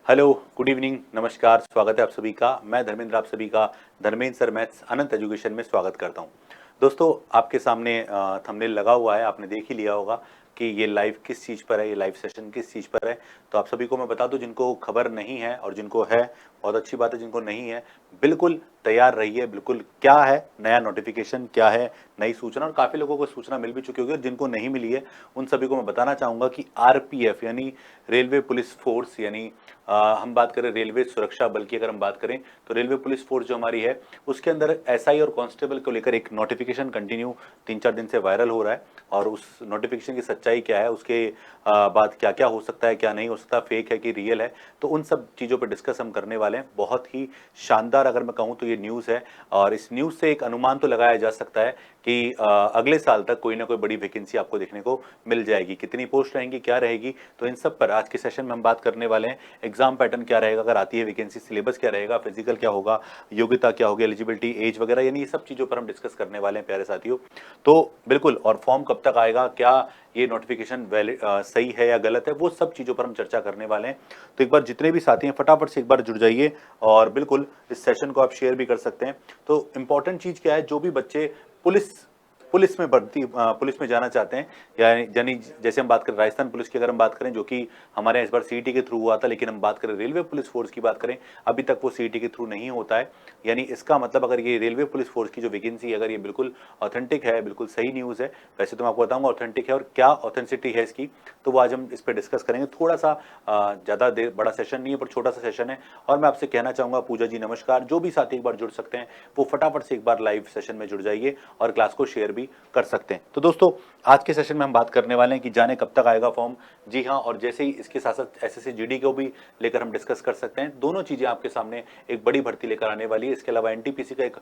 Hello, good evening, नमस्कार, स्वागत है आप सभी का। मैं धर्मेंद्र आप सभी का धर्मेंद्र सर मैथ्स अनंत एजुकेशन में स्वागत करता हूं। दोस्तों, आपके सामने थंबनेल लगा हुआ है, आपने देख ही लिया होगा कि ये लाइव किस चीज़ पर है, ये लाइव सेशन किस चीज़ पर है। तो आप सभी को मैं बता दूं, जिनको खबर नहीं है और जिनको है बहुत अच्छी बात है, जिनको नहीं है बिल्कुल तैयार रहिए। बिल्कुल क्या है नया नोटिफिकेशन, क्या है नई सूचना, और काफ़ी लोगों को सूचना मिल भी चुकी होगी, और जिनको नहीं मिली है उन सभी को मैं बताना चाहूँगा कि आरपीएफ यानी रेलवे पुलिस फोर्स, यानी हम बात करें रेलवे सुरक्षा बल की, अगर हम बात करें तो रेलवे पुलिस फोर्स जो हमारी है उसके अंदर एसआई और कांस्टेबल को लेकर एक नोटिफिकेशन कंटिन्यू 3-4 दिन से वायरल हो रहा है। और उस नोटिफिकेशन की सच्चाई क्या है, उसके बाद क्या क्या हो सकता है, क्या नहीं हो सकता, फेक है कि रियल है, तो उन सब चीज़ों पर डिस्कस हम करने वाले हैं। बहुत ही शानदार अगर मैं कहूँ तो ये न्यूज़ है, और इस न्यूज़ से एक अनुमान तो लगाया जा सकता है कि अगले साल तक कोई ना कोई बड़ी वैकेंसी आपको देखने को मिल जाएगी। कितनी पोस्ट रहेंगी, क्या रहेगी, तो इन सब पर आज के सेशन में हम बात करने वाले हैं। एग्जाम पैटर्न क्या रहेगा अगर आती है वैकेंसी, सिलेबस क्या रहेगा, फिजिकल क्या होगा, योग्यता क्या होगी, एलिजिबिलिटी, एज वगैरह, यानी ये सब चीज़ों पर हम डिस्कस करने वाले हैं प्यारे साथियों। तो बिल्कुल, और फॉर्म कब तक आएगा, क्या ये नोटिफिकेशन वैलिड सही है या गलत है, वो सब चीज़ों पर हम चर्चा करने वाले हैं। तो एक बार जितने भी साथी हैं फटाफट से एक बार जुड़ जाइए, और बिल्कुल इस सेशन को आप शेयर भी कर सकते हैं। तो इंपॉर्टेंट चीज़ क्या है, जो भी बच्चे पुलिस पुलिस में भर्ती पुलिस में जाना चाहते हैं, यानी जैसे हम बात करें राजस्थान पुलिस की, अगर हम बात करें जो कि हमारे यहाँ इस बार सीईटी के थ्रू हुआ था, लेकिन हम बात करें रेलवे पुलिस फोर्स की बात करें, अभी तक वो सीईटी के थ्रू नहीं होता है। यानी इसका मतलब अगर ये रेलवे पुलिस फोर्स की जो वैकेंसी है, अगर ये बिल्कुल ऑथेंटिक है, बिल्कुल सही न्यूज़ है, वैसे तो मैं आपको बताऊंगा ऑथेंटिक है और क्या ऑथेंटिसिटी है इसकी, तो वो आज हम इस पर डिस्कस करेंगे। थोड़ा सा ज़्यादा देर बड़ा सेशन नहीं है, पर छोटा सा सेशन है। और मैं आपसे कहना चाहूँगा, पूजा जी नमस्कार, जो भी साथी एक बार जुड़ सकते हैं वो फटाफट से एक बार लाइव सेशन में जुड़ जाइए और क्लास को शेयर भी कर सकते हैं। तो दोस्तों, आज के सेशन में हम बात करने वाले हैं कि जाने कब तक आएगा फॉर्म। जी हाँ, और जैसे ही इसके साथ साथ एसएससी जीडी को भी लेकर हम डिस्कस कर सकते हैं। दोनों चीजें आपके सामने एक बड़ी भर्ती लेकर आने वाली है। इसके अलावा एनटीपीसी का एक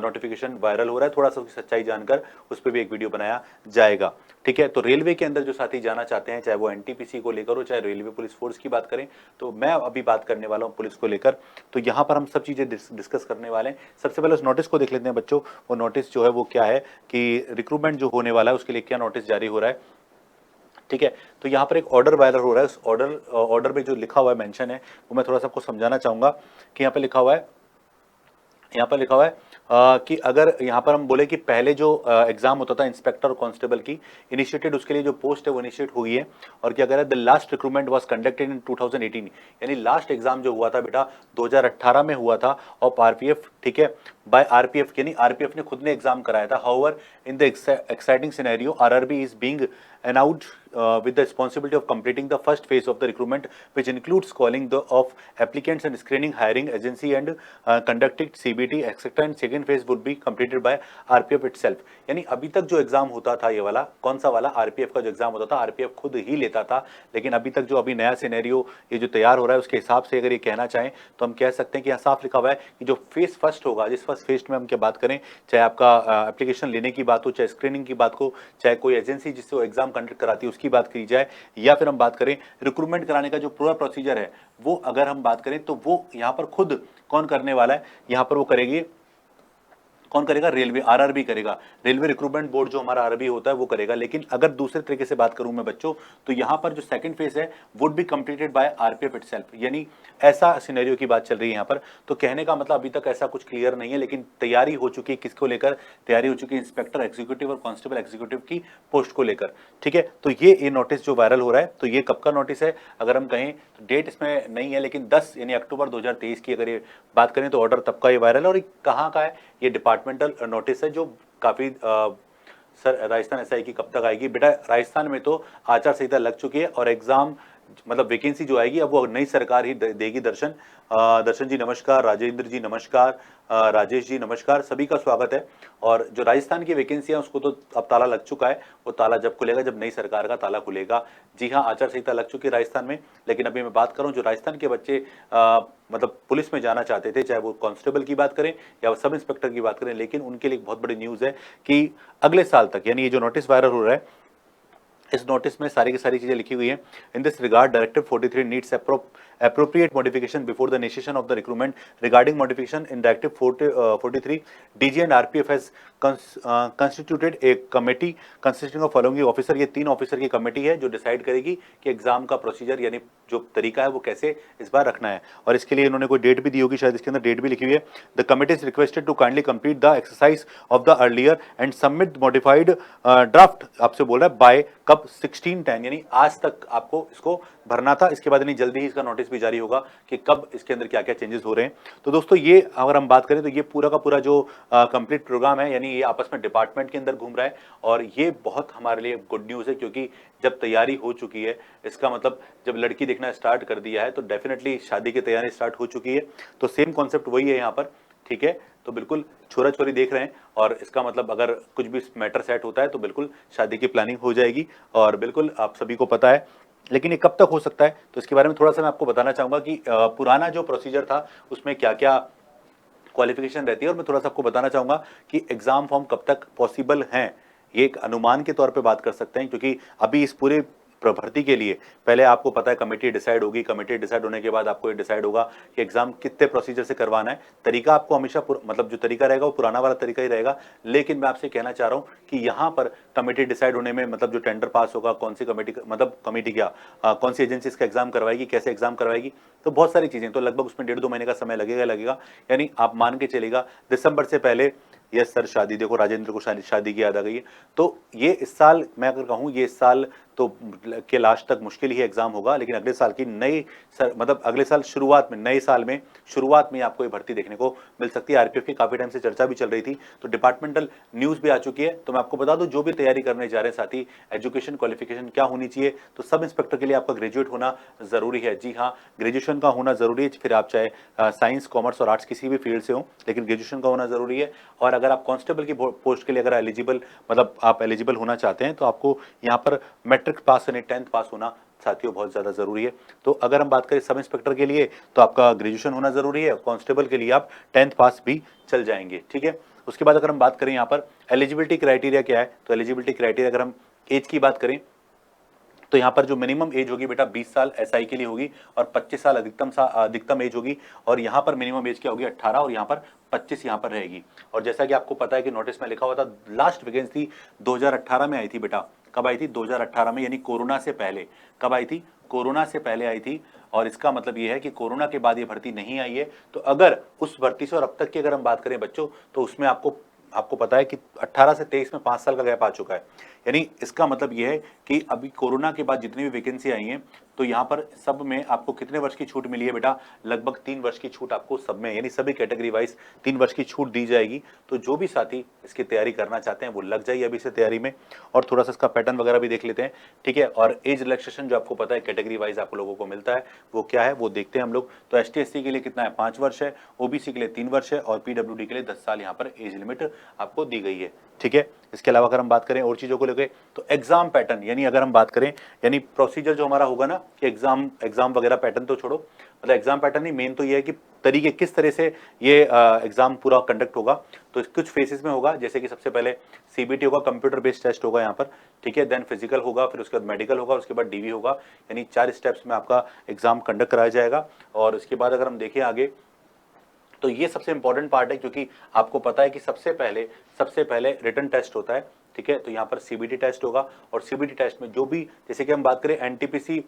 नोटिफिकेशन वायरल हो रहा है, थोड़ा सा उसकी सच्चाई जानकर उस पर भी एक वीडियो बनाया जाएगा। ठीक है, तो रेलवे के अंदर जो साथी जाना चाहते हैं, चाहे वो एनटीपीसी को लेकर हो, चाहे रेलवे पुलिस फोर्स की बात करें, तो मैं अभी बात करने वाला हूँ पुलिस को लेकर। तो यहाँ पर हम सब चीजें डिस्कस करने वाले हैं। सबसे पहले उस नोटिस को देख लेते हैं बच्चों। वो नोटिस जो है वो क्या है कि रिक्रूटमेंट जो होने वाला है उसके लिए क्या नोटिस जारी हो रहा है। ठीक है, तो यहाँ पर एक ऑर्डर वायरल हो रहा है। उस ऑर्डर में जो लिखा हुआ है, मेंशन है, वो मैं थोड़ा सा आपको समझाना चाहूंगा कि यहाँ पे लिखा हुआ है, यहाँ पर लिखा हुआ है कि अगर यहाँ पर हम बोले कि पहले जो एग्जाम होता था इंस्पेक्टर और कांस्टेबल की इनिशिएटेड, उसके लिए जो पोस्ट है वो इनिशिएट हुई है। और क्या कह रहा है, the last recruitment was conducted in 2018, यानी लास्ट एग्जाम जो हुआ था बेटा 2018 में हुआ था ऑफ आरपीएफ। ठीक है, बाय आरपीएफ, यानी आरपीएफ ने खुद ने एग्जाम कराया था। However in the exciting scenario RRB is being announced with the responsibility of completing the first phase of the recruitment, which includes calling of applicants and screening hiring agency and conducting CBT etc. And second phase would be completed by RPF itself. यानी अभी तक जो exam होता था, ये वाला कौन सा वाला, आरपीएफ का जो एग्जाम होता था आरपीएफ खुद ही लेता था। लेकिन अभी तक जो अभी नया सिनेरियो ये जो तैयार हो रहा है उसके हिसाब से अगर ये कहना चाहें तो हम कह सकते हैं कि यहाँ साफ लिखा हुआ है कि जो फेज फर्स्ट होगा, जिस फर्स्ट फेज में हम क्या बात करें, चाहे आपका एप्लीकेशन लेने की बात हो, चाहे स्क्रीनिंग की बात हो, चाहे कोई एजेंसी जिससे वो एग्जाम कंडक्ट कराती है उसकी बात की जाए, या फिर हम बात करें रिक्रूटमेंट कराने का जो पूरा प्रोसीजर है, वो अगर हम बात करें तो वो यहाँ पर खुद कौन करने वाला है, यहाँ पर वो करेगी, कौन करेगा, रेलवे, आरआरबी करेगा। रेलवे रिक्रूटमेंट बोर्ड जो हमारा आरआरबी होता है वो करेगा। लेकिन अगर दूसरे तरीके से बात करूं मैं बच्चों, तो यहां पर जो सेकंड फेज है would be completed by RPF itself, यानी ऐसा सिनेरियो की बात चल रही है यहां पर। तो कहने का मतलब अभी तक ऐसा कुछ क्लियर नहीं है, लेकिन तैयारी हो चुकी है। किसको लेकर तैयारी हो चुकी है, इंस्पेक्टर एग्जीक्यूटिव और कांस्टेबल एग्जीक्यूटिव की पोस्ट को लेकर। ठीक है, तो ये नोटिस जो वायरल हो रहा है, तो ये कब का नोटिस है अगर हम कहें तो डेट इसमें नहीं है, लेकिन 10 यानी अक्टूबर 2023 की अगर ये बात करें तो ऑर्डर तब का ये वायरल है। और कहाँ का है, ये डिपार्टमेंटल नोटिस है जो काफी सर राजस्थान एसआई की कब तक आएगी बेटा, राजस्थान में तो आचार संहिता लग चुकी है और एग्जाम मतलब वैकेंसी जो आएगी अब वो नई सरकार ही देगी। दर्शन दर्शन जी नमस्कार, राजेंद्र जी नमस्कार, राजेश जी नमस्कार, सभी का स्वागत है। और जो राजस्थान की वैकेंसी है उसको तो अब ताला लग चुका है, वो ताला जब खुलेगा जब नई सरकार का ताला खुलेगा। जी हाँ, आचार संहिता लग चुकी है राजस्थान में, लेकिन अभी मैं बात करूं जो राजस्थान के बच्चे मतलब पुलिस में जाना चाहते थे, चाहे वो कांस्टेबल की बात करें या सब इंस्पेक्टर की बात करें, लेकिन उनके लिए एक बहुत बड़ी न्यूज़ है कि अगले साल तक, यानी ये जो नोटिस वायरल हो रहा है इस नोटिस में सारी की सारी चीजें लिखी हुई हैं। In this regard directive 43 needs appropriate modification before the initiation of the recruitment. Regarding modification in directive 43, DG and RPF has constituted a committee consisting of following officer। ये 3 ऑफिसर की कमेटी है जो डिसाइड करेगी कि exam का procedure यानी जो तरीका है वो कैसे इस बार रखना है, और इसके लिए इन्होंने कोई डेट भी दी होगी, शायद इसके अंदर डेट भी लिखी हुई है। The committee is requested to kindly complete the exercise of the earlier and submit modified draft. आपसे बोल रहा है बाय कब 16/10 यानी आज तक आपको इसको भरना था। इसके बाद नहीं जल्दी ही इसका नोटिस भी जारी होगा कि कब इसके अंदर क्या क्या चेंजेस हो रहे हैं। तो दोस्तों ये अगर हम बात करें तो ये पूरा का पूरा जो कंप्लीट प्रोग्राम है यानी ये आपस में डिपार्टमेंट के अंदर घूम रहा है, और ये बहुत हमारे लिए गुड न्यूज़ है, क्योंकि जब तैयारी हो चुकी है इसका मतलब जब लड़की देखना स्टार्ट कर दिया है तो डेफिनेटली शादी की तैयारी स्टार्ट हो चुकी है। तो सेम कॉन्सेप्ट वही है यहाँ पर, ठीक है। तो बिल्कुल छोरा छोरी देख रहे हैं, और इसका मतलब अगर कुछ भी मैटर सेट होता है तो बिल्कुल शादी की प्लानिंग हो जाएगी, और बिल्कुल आप सभी को पता है। लेकिन ये कब तक हो सकता है तो इसके बारे में थोड़ा सा मैं आपको बताना चाहूंगा कि पुराना जो प्रोसीजर था उसमें क्या क्या क्वालिफिकेशन रहती है, और मैं थोड़ा सा आपको बताना चाहूंगा कि एग्जाम फॉर्म कब तक पॉसिबल हैं। ये एक अनुमान के तौर पे बात कर सकते हैं, क्योंकि अभी इस पूरे भर्ती के लिए पहले आपको पता है कमेटी डिसाइड होगी, कमेटी डिसाइड होने के बाद आपको ये डिसाइड होगा कि एग्जाम कितने प्रोसीजर से करवाना है। तरीका आपको हमेशा मतलब जो तरीका रहेगा वो पुराना वाला तरीका ही रहेगा, लेकिन मैं आपसे कहना चाह रहा हूँ कि यहाँ पर कमेटी डिसाइड होने में मतलब जो टेंडर पास होगा, कौन सी कमेटी मतलब कमेटी क्या कौन सी एजेंसी इसका एग्जाम करवाएगी, कैसे एग्जाम करवाएगी, तो बहुत सारी चीजें, तो लगभग उसमें 1.5-2 महीने का समय लगेगा। यानी आप मान के चलेगा दिसंबर से पहले। यस सर, शादी देखो राजेंद्र को शादी की याद आ गई है। तो ये इस साल मैं अगर कहूँ ये इस साल तो के लास्ट तक मुश्किल ही एग्जाम होगा, लेकिन अगले साल की नई मतलब अगले साल शुरुआत में, नए साल में शुरुआत में आपको ये भर्ती देखने को मिल सकती है। आरपीएफ की काफी टाइम से चर्चा भी चल रही थी, तो डिपार्टमेंटल न्यूज भी आ चुकी है। तो मैं आपको बता दूं जो भी तैयारी करने जा रहे हैं साथी, एजुकेशन क्वालिफिकेशन क्या होनी चाहिए, तो सब इंस्पेक्टर के लिए आपका ग्रेजुएट होना जरूरी है। जी हाँ, ग्रेजुएशन का होना जरूरी है, फिर आप चाहे साइंस कॉमर्स और आर्ट्स किसी भी फील्ड से हो, लेकिन ग्रेजुएशन का होना जरूरी है। और अगर आप कांस्टेबल की पोस्ट के लिए अगर एलिजिबल मतलब आप एलिजिबल होना चाहते हैं तो आपको यहाँ पर मैट्रिक पास यानी 10th पास होना साथियों बहुत ज्यादा जरूरी है। तो अगर हम बात करें सब इंस्पेक्टर के लिए तो आपका ग्रेजुएशन होना जरूरी है, कांस्टेबल के लिए आप 10th पास भी चल जाएंगे, ठीक है। उसके बाद अगर हम बात करें यहाँ पर एलिजिबिलिटी क्राइटेरिया क्या है, तो एलिजिबिलिटी क्राइटेरिया अगर हम एज की बात करें तो यहाँ पर जो मिनिमम एज होगी बेटा 20 साल एसआई के लिए होगी, और 25 साल अधिकतम एज होगी, और यहाँ पर मिनिमम एज क्या होगी 18, और यहाँ पर 25 यहाँ पर रहेगी। और जैसा कि आपको पता है कि नोटिस में लिखा हुआ था लास्ट वैकेंसी 2018 में आई थी बेटा। कब आई थी? 2018 में, यानी कोरोना से पहले। कब आई थी? कोरोना से पहले आई थी। और इसका मतलब ये है कि कोरोना के बाद ये भर्ती नहीं आई है। तो अगर उस भर्ती से और अब तक की अगर हम बात करें बच्चों, तो उसमें आपको पता है कि 18 से 23 में 5 साल का गैप आ चुका है। यानी इसका मतलब यह है कि अभी कोरोना के बाद जितनी भी वैकेंसी आई हैं तो यहाँ पर सब में आपको कितने वर्ष की छूट मिली है बेटा? लगभग 3 वर्ष की छूट आपको सब में, यानी सभी कैटेगरी वाइज 3 वर्ष की छूट दी जाएगी। तो जो भी साथी इसकी तैयारी करना चाहते हैं वो लग जाइए अभी से तैयारी में। और थोड़ा सा इसका पैटर्न वगैरह भी देख लेते हैं, ठीक है। और एज रिलैक्सेशन जो आपको पता है कैटेगरी वाइज आप लोगों को मिलता है वो क्या है वो देखते हैं हम लोग। तो ST/SC के लिए कितना है? 5 वर्ष है, OBC के लिए 3 वर्ष है, और PWD के लिए 10 साल यहाँ पर एज लिमिट आपको दी गई है, ठीक है। इसके अलावा अगर हम बात करें और चीजों को लेकर तो एग्जाम पैटर्न, यानी अगर हम बात करें यानी प्रोसीजर जो हमारा होगा ना कि एग्जाम वगैरह पैटर्न तो छोड़ो, मतलब एग्जाम पैटर्न नहीं, मेन तो ये है कि तरीके किस तरह से ये एग्जाम पूरा कंडक्ट होगा। तो कुछ फेसेस में होगा, जैसे कि सबसे पहले CBT होगा, कंप्यूटर बेस्ड टेस्ट होगा यहाँ पर, ठीक है। देन फिजिकल होगा, फिर उसके बाद मेडिकल होगा, उसके बाद DV होगा, यानी 4 स्टेप्स में आपका एग्जाम कंडक्ट कराया जाएगा। और उसके बाद अगर हम देखें आगे तो ये सबसे इंपॉर्टेंट पार्ट है, क्योंकि आपको पता है कि सबसे पहले रिटन टेस्ट होता है, ठीक है। तो यहाँ पर CBT टेस्ट होगा, और CBT टेस्ट में जो भी, जैसे कि हम बात करें NTPC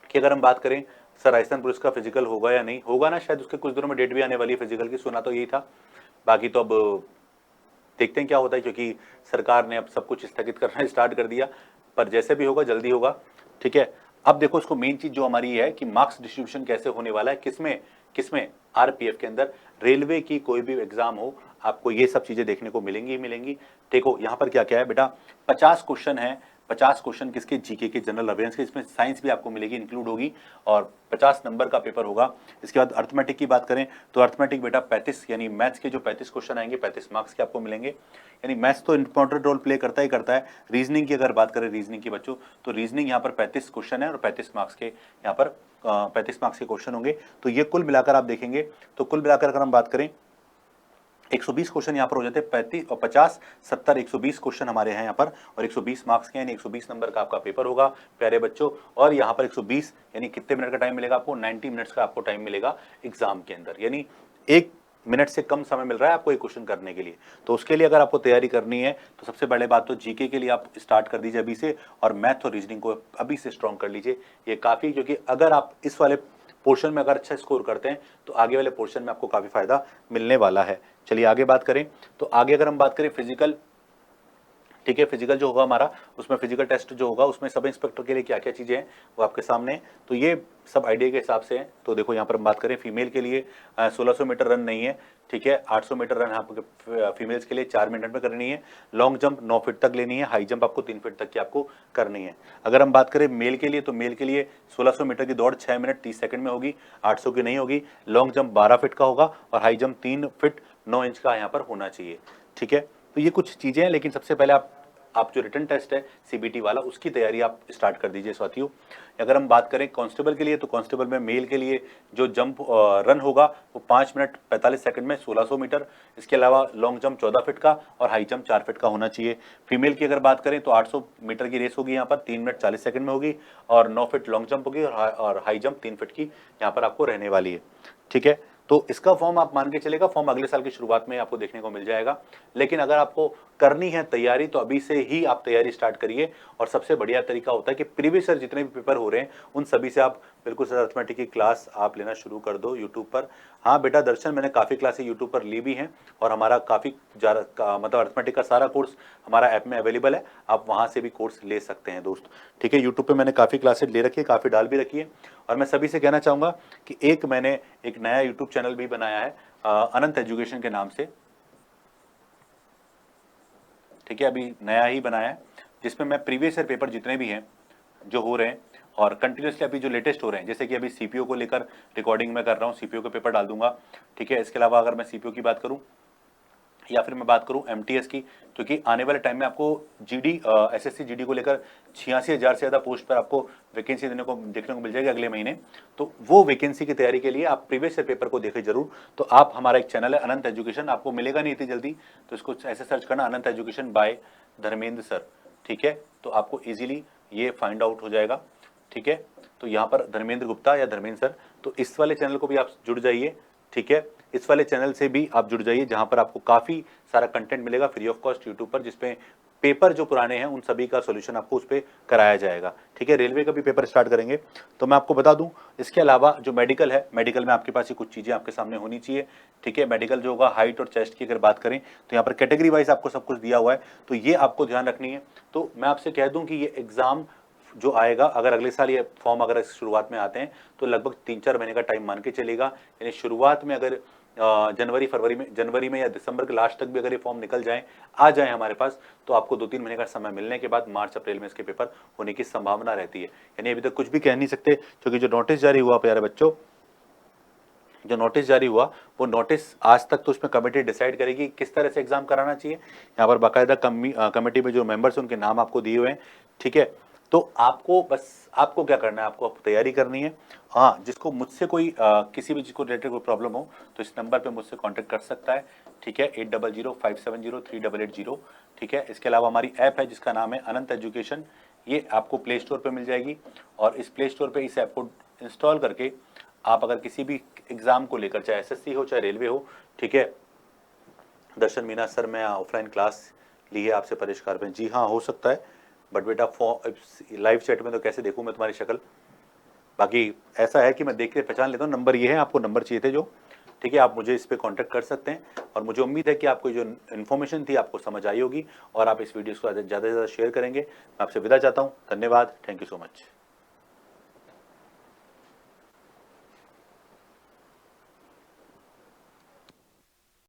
की अगर हम बात करें, सर राजस्थान पुलिस का फिजिकल होगा या नहीं होगा ना, शायद उसके कुछ दिनों में डेट भी आने वाली है फिजिकल की, सुना तो यही था। बाकी तो अब देखते हैं क्या होता है, क्योंकि सरकार ने अब सब कुछ स्थगित करना स्टार्ट कर दिया, पर जैसे भी होगा जल्दी होगा, ठीक है। अब देखो इसको मेन चीज जो हमारी है कि मार्क्स डिस्ट्रीब्यूशन कैसे होने वाला है, किसमें RPF के अंदर, रेलवे की कोई भी एग्जाम हो आपको ये सब चीजें देखने को मिलेंगी। देखो यहाँ पर क्या क्या है बेटा, 50 क्वेश्चन है, 50 क्वेश्चन किसके? जीके के, जनरल अवेयरनेस के, इसमें साइंस भी आपको मिलेगी, इंक्लूड होगी, और 50 नंबर का पेपर होगा। इसके बाद अर्थमेटिक की बात करें तो अर्थमेटिक बेटा 35, यानी मैथ्स के जो 35 क्वेश्चन आएंगे 35 मार्क्स के आपको मिलेंगे। यानी मैथ्स तो इंपॉर्टेंट रोल प्ले करता है। रीजनिंग की अगर बात करें, रीजनिंग की बच्चों, तो रीजनिंग यहाँ पर 35 क्वेश्चन है, और 35 मार्क्स के यहाँ पर 35 मार्क्स के क्वेश्चन होंगे। तो ये कुल मिलाकर आप देखेंगे तो कुल मिलाकर अगर हम बात करें 120 क्वेश्चन यहाँ पर हो जाते हैं, 35 और 50 70 120 क्वेश्चन हमारे हैं यहाँ पर, और 120 मार्क्स के यानी 120 नंबर का आपका पेपर होगा प्यारे बच्चों। और यहाँ पर 120 यानी कितने मिनट का टाइम मिलेगा आपको, 90 मिनट्स का आपको टाइम मिलेगा एग्जाम के अंदर, यानी 1 मिनट से कम समय मिल रहा है आपको एक क्वेश्चन करने के लिए। तो उसके लिए अगर आपको तैयारी करनी है तो सबसे पहले बात तो जीके के लिए आप स्टार्ट कर दीजिए अभी से, और मैथ और रीजनिंग को अभी से स्ट्रॉन्ग कर लीजिए, ये काफ़ी, क्योंकि अगर आप इस वाले पोर्शन में अगर अच्छा स्कोर करते हैं तो आगे वाले पोर्शन में आपको काफ़ी फायदा मिलने वाला है। चलिए आगे बात करें, तो आगे अगर हम बात करें फिजिकल, ठीक है, फिजिकल जो होगा हमारा, उसमें फिजिकल टेस्ट जो होगा उसमें सब इंस्पेक्टर के लिए क्या क्या चीज़ें हैं वो आपके सामने हैं, तो ये सब आइडिया के हिसाब से हैं। तो देखो यहाँ पर हम बात करें फीमेल के लिए 1600 मीटर रन नहीं है, ठीक है, 800 मीटर रन आपके फीमेल्स के लिए 4 मिनट में करनी है, लॉन्ग जंप 9 फीट तक लेनी है, हाई जंप आपको 3 फीट तक की आपको करनी है। अगर हम बात करें मेल के लिए, तो मेल के लिए 1600 मीटर की दौड़ 6 मिनट 30 सेकंड में होगी, 800 की नहीं होगी, लॉन्ग जंप 12 फीट का होगा, और हाई जंप 3 फीट 9 इंच का यहाँ पर होना चाहिए, ठीक है। तो ये कुछ चीज़ें हैं, लेकिन सबसे पहले आप जो रिटन टेस्ट है सीबीटी वाला उसकी तैयारी आप स्टार्ट कर दीजिए साथियों। अगर हम बात करें कांस्टेबल के लिए, तो कांस्टेबल में मेल के लिए जो जंप रन होगा वो 5 मिनट 45 सेकंड में 1600 मीटर, इसके अलावा लॉन्ग जंप 14 फीट का और हाई जंप 4 फीट का होना चाहिए। फीमेल की अगर बात करें तो 800 मीटर की रेस होगी यहाँ पर 3 मिनट 40 सेकंड में होगी, और 9 फीट लॉन्ग जंप होगी, और हाई जंप 3 फीट की यहाँ पर आपको रहने वाली है, ठीक है। तो इसका फॉर्म आप मान के चलेगा, फॉर्म अगले साल की शुरुआत में आपको देखने को मिल जाएगा। लेकिन अगर आपको करनी है तैयारी तो अभी से ही आप तैयारी स्टार्ट करिए, और सबसे बढ़िया तरीका होता है कि प्रीवियस ईयर जितने भी पेपर हो रहे हैं उन सभी से आप बिल्कुल सर अर्थमेटिक की क्लास आप लेना शुरू कर दो यूट्यूब पर। हाँ बेटा दर्शन, मैंने काफ़ी क्लासें यूट्यूब पर ली भी हैं, और हमारा काफ़ी ज़्यादा मतलब अर्थमेटिक का सारा कोर्स हमारा ऐप में अवेलेबल है, आप वहाँ से भी कोर्स ले सकते हैं दोस्त, ठीक है। यूट्यूब पर मैंने काफ़ी क्लासेज ले रखी है, काफ़ी डाल भी रखी है, और मैं सभी से कहना चाहूँगा कि मैंने एक नया यूट्यूब चैनल भी बनाया है अनंत एजुकेशन के नाम से, ठीक है, अभी नया ही बनाया है, जिसमें मैं प्रीवियस ईयर पेपर जितने भी हैं जो हो रहे हैं और कंटिन्यूसली अभी जो लेटेस्ट हो रहे हैं, जैसे कि अभी सीपीओ को लेकर रिकॉर्डिंग में कर रहा हूँ, सीपीओ के पेपर डाल दूंगा, ठीक है। इसके अलावा अगर मैं सीपीओ की बात करूँ या फिर मैं बात करूं एमटीएस की, क्योंकि आने वाले टाइम में आपको जीडी एसएससी जीडी को लेकर 86,000 से ज़्यादा पोस्ट पर आपको वैकेंसी देखने को मिल जाएगी अगले महीने। तो वो वैकेंसी की तैयारी के लिए आप प्रीवियस ईयर पेपर को देखें जरूर। तो आप हमारा एक चैनल है अनंत एजुकेशन, आपको मिलेगा नहीं इतनी जल्दी, तो इसको ऐसे सर्च करना अनंत एजुकेशन बाय धर्मेंद्र सर, ठीक है, तो आपको ईजिली ये फाइंड आउट हो जाएगा, ठीक है। तो यहाँ पर धर्मेंद्र गुप्ता या धर्मेंद्र सर, तो इस वाले चैनल को भी आप जुड़ जाइए, ठीक है। इस वाले चैनल से भी आप जुड़ जाइए, जहां पर आपको काफी सारा कंटेंट मिलेगा फ्री ऑफ कॉस्ट यूट्यूब पर, जिसपे पेपर जो पुराने हैं उन सभी का सॉल्यूशन आपको उस पर कराया जाएगा, ठीक है। रेलवे का भी पेपर स्टार्ट करेंगे, तो मैं आपको बता दूं इसके अलावा जो मेडिकल है, मेडिकल में आपके पास ये कुछ चीजें आपके सामने होनी चाहिए, ठीक है। मेडिकल जो होगा हाइट और चेस्ट की अगर बात करें तो यहाँ पर कैटेगरी वाइज आपको सब कुछ दिया हुआ है, तो ये आपको ध्यान रखनी है। तो मैं आपसे कह दूं कि ये एग्जाम जो आएगा, अगर अगले साल ये फॉर्म अगर शुरुआत में आते हैं तो लगभग 3-4 महीने का टाइम मान के चलेगा, यानी शुरुआत में अगर जनवरी में या दिसंबर के लास्ट तक भी अगर ये फॉर्म निकल जाए आ जाए हमारे पास, तो आपको 2-3 महीने का समय मिलने के बाद मार्च अप्रैल में इसके पेपर होने की संभावना रहती है। यानी अभी तक कुछ भी कह नहीं सकते, क्योंकि जो नोटिस जारी हुआ प्यारे बच्चों, जो नोटिस जारी हुआ वो नोटिस आज तक तो उसमें कमेटी डिसाइड करेगी किस तरह से एग्जाम कराना चाहिए। यहाँ पर बाकायदा कमेटी में जो मेंबर्स हैं उनके नाम आपको दिए हुए हैं, ठीक है। तो आपको क्या करना है, आपको तैयारी करनी है। हाँ, जिसको मुझसे कोई किसी भी चीज़ को रिलेटेड कोई प्रॉब्लम हो तो इस नंबर पे मुझसे कांटेक्ट कर सकता है, ठीक है, 8005703880, ठीक है। इसके अलावा हमारी ऐप है जिसका नाम है अनंत एजुकेशन, ये आपको प्ले स्टोर पर मिल जाएगी, और इस प्ले स्टोर पर इस ऐप को इंस्टॉल करके आप अगर किसी भी एग्जाम को लेकर, चाहे एसएससी हो चाहे रेलवे हो, ठीक है। दर्शन मीना सर, मैं ऑफलाइन क्लास ली है आपसे परिष्कार में, जी हाँ हो सकता है, बट बेटा लाइव चैट में तो कैसे देखूं मैं तुम्हारी शक्ल। बाकी ऐसा है कि मैं देख के पहचान लेता हूँ, नंबर ये है, आपको नंबर चाहिए थे जो, ठीक है। आप मुझे इस पर कांटेक्ट कर सकते हैं, और मुझे उम्मीद है कि आपको जो इन्फॉर्मेशन थी आपको समझ आई होगी, और आप इस वीडियो को ज़्यादा से ज़्यादा शेयर करेंगे। मैं आपसे विदा चाहता हूँ, धन्यवाद, थैंक यू सो मच।